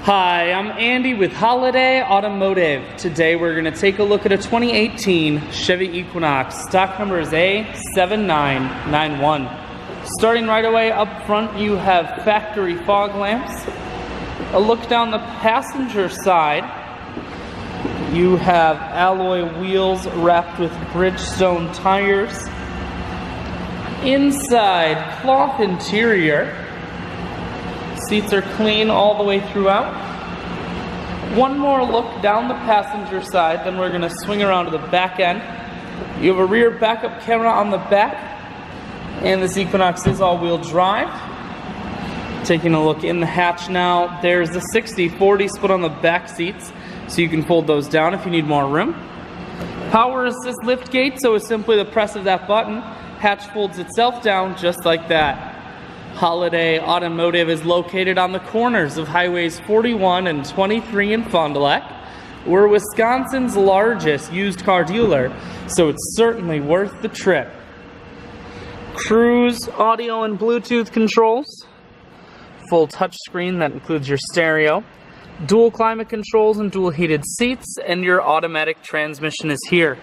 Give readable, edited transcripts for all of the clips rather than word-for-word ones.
Hi, I'm Andy with Holiday Automotive. Today we're going to take a look at a 2018 Chevy Equinox. Stock number is A7991. Starting right away up front, you have factory fog lamps. A look down the passenger side, you have alloy wheels wrapped with Bridgestone tires. Inside, cloth interior. Seats are clean all the way throughout. One more look down the passenger side, then we're going to swing around to the back end. You have a rear backup camera on the back, and this Equinox is all-wheel drive. Taking a look in the hatch now, there's the 60/40 split on the back seats, so you can fold those down if you need more room. Power assist lift gate, so it's simply the press of that button. Hatch folds itself down just like that. Holiday Automotive is located on the corners of Highways 41 and 23 in Fond du Lac. We're Wisconsin's largest used car dealer, so it's certainly worth the trip. Cruise audio and Bluetooth controls. Full touchscreen that includes your stereo. Dual climate controls and dual heated seats, and your automatic transmission is here.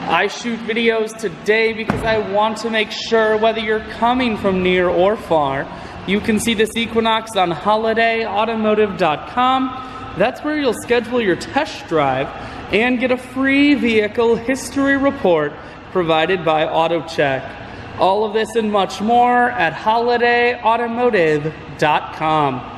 I shoot videos today because I want to make sure whether you're coming from near or far, you can see this Equinox on holidayautomotive.com. That's where you'll schedule your test drive and get a free vehicle history report provided by AutoCheck. All of this and much more at holidayautomotive.com.